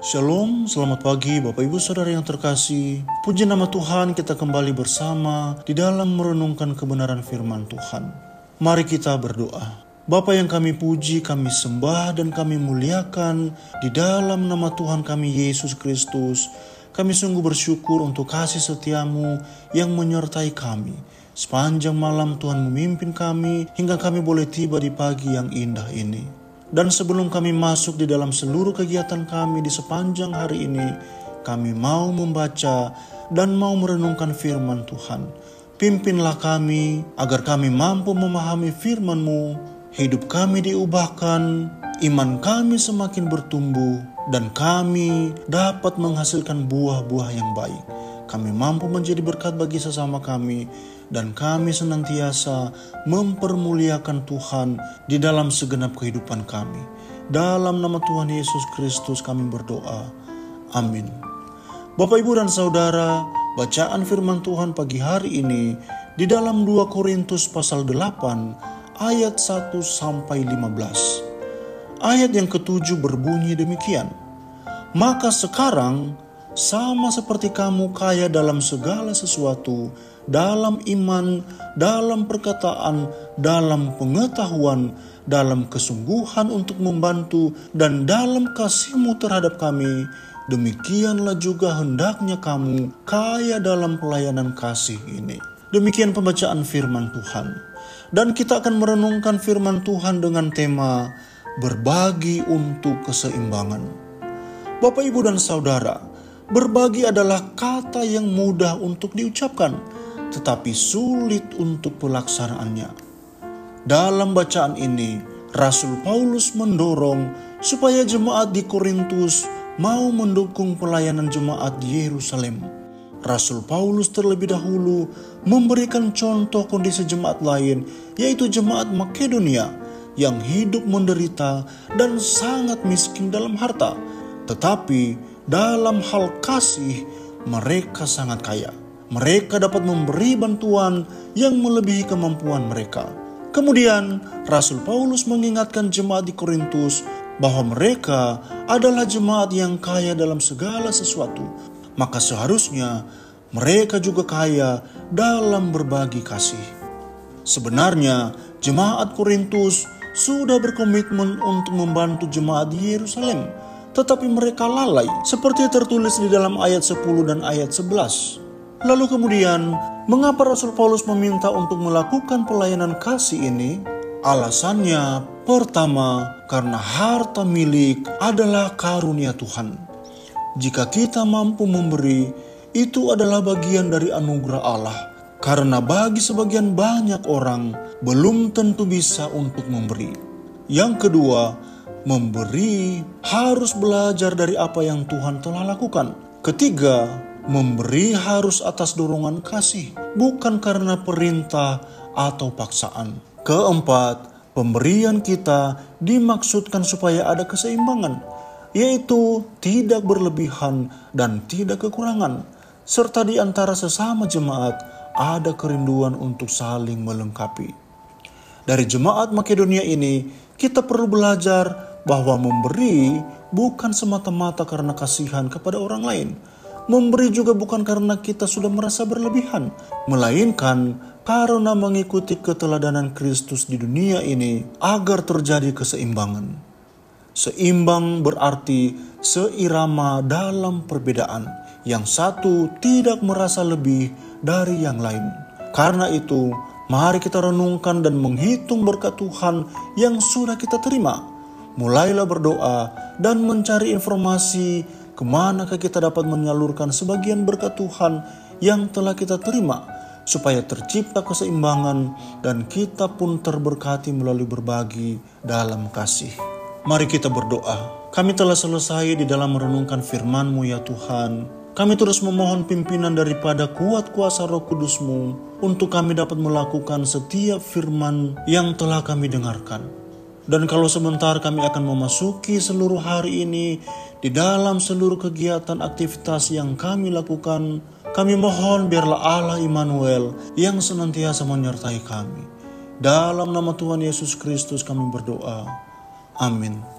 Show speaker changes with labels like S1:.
S1: Shalom, selamat pagi Bapak Ibu Saudara yang terkasih. Puji nama Tuhan, kita kembali bersama di dalam merenungkan kebenaran firman Tuhan. Mari kita berdoa. Bapa yang kami puji, kami sembah dan kami muliakan di dalam nama Tuhan kami Yesus Kristus. Kami sungguh bersyukur untuk kasih setiamu yang menyertai kami. Sepanjang malam Tuhan memimpin kami hingga kami boleh tiba di pagi yang indah ini. Dan sebelum kami masuk di dalam seluruh kegiatan kami di sepanjang hari ini, kami mau membaca dan mau merenungkan firman Tuhan. Pimpinlah kami agar kami mampu memahami firman-Mu, hidup kami diubahkan, iman kami semakin bertumbuh, dan kami dapat menghasilkan buah-buah yang baik. Kami mampu menjadi berkat bagi sesama kami, dan kami senantiasa mempermuliakan Tuhan di dalam segenap kehidupan kami. Dalam nama Tuhan Yesus Kristus kami berdoa. Amin. Bapak, Ibu, dan Saudara, bacaan firman Tuhan pagi hari ini di dalam 2 Korintus pasal 8 ayat 1-15. Ayat yang ke-7 berbunyi demikian. Maka sekarang sama seperti kamu kaya dalam segala sesuatu, dalam iman, dalam perkataan, dalam pengetahuan, dalam kesungguhan untuk membantu, dan dalam kasih-Mu terhadap kami, demikianlah juga hendaknya kamu kaya dalam pelayanan kasih ini. Demikian pembacaan firman Tuhan. Dan kita akan merenungkan firman Tuhan dengan tema berbagi untuk keseimbangan. Bapak, Ibu, dan Saudara, berbagi adalah kata yang mudah untuk diucapkan, tetapi sulit untuk pelaksanaannya. Dalam bacaan ini, Rasul Paulus mendorong supaya jemaat di Korintus mau mendukung pelayanan jemaat di Yerusalem. Rasul Paulus terlebih dahulu memberikan contoh kondisi jemaat lain, yaitu jemaat Makedonia yang hidup menderita dan sangat miskin dalam harta. Tetapi dalam hal kasih, mereka sangat kaya. Mereka dapat memberi bantuan yang melebihi kemampuan mereka. Kemudian, Rasul Paulus mengingatkan jemaat di Korintus bahwa mereka adalah jemaat yang kaya dalam segala sesuatu. Maka seharusnya mereka juga kaya dalam berbagi kasih. Sebenarnya, jemaat Korintus sudah berkomitmen untuk membantu jemaat di Yerusalem, tetapi mereka lalai, seperti tertulis di dalam ayat 10 dan ayat 11. Lalu kemudian, mengapa Rasul Paulus meminta untuk melakukan pelayanan kasih ini? Alasannya, pertama, karena harta milik adalah karunia Tuhan. Jika kita mampu memberi, itu adalah bagian dari anugerah Allah. Karena bagi sebagian banyak orang, belum tentu bisa untuk memberi. Yang kedua, memberi harus belajar dari apa yang Tuhan telah lakukan. Ketiga, memberi harus atas dorongan kasih, bukan karena perintah atau paksaan. Keempat, pemberian kita dimaksudkan supaya ada keseimbangan, yaitu tidak berlebihan dan tidak kekurangan. Serta di antara sesama jemaat ada kerinduan untuk saling melengkapi. Dari jemaat Makedonia ini, kita perlu belajar bahwa memberi bukan semata-mata karena kasihan kepada orang lain. Memberi juga bukan karena kita sudah merasa berlebihan, melainkan karena mengikuti keteladanan Kristus di dunia ini agar terjadi keseimbangan. Seimbang berarti seirama dalam perbedaan. Yang satu tidak merasa lebih dari yang lain. Karena itu, mari kita renungkan dan menghitung berkat Tuhan yang sudah kita terima. Mulailah berdoa dan mencari informasi kemanakah kita dapat menyalurkan sebagian berkat Tuhan yang telah kita terima, supaya tercipta keseimbangan dan kita pun terberkati melalui berbagi dalam kasih. Mari kita berdoa. Kami telah selesai di dalam merenungkan firman-Mu ya Tuhan. Kami terus memohon pimpinan daripada kuat kuasa Roh Kudus-Mu untuk kami dapat melakukan setiap firman yang telah kami dengarkan. Dan kalau sebentar kami akan memasuki seluruh hari ini di dalam seluruh kegiatan aktivitas yang kami lakukan, kami mohon biarlah Allah Immanuel yang senantiasa menyertai kami. Dalam nama Tuhan Yesus Kristus kami berdoa. Amin.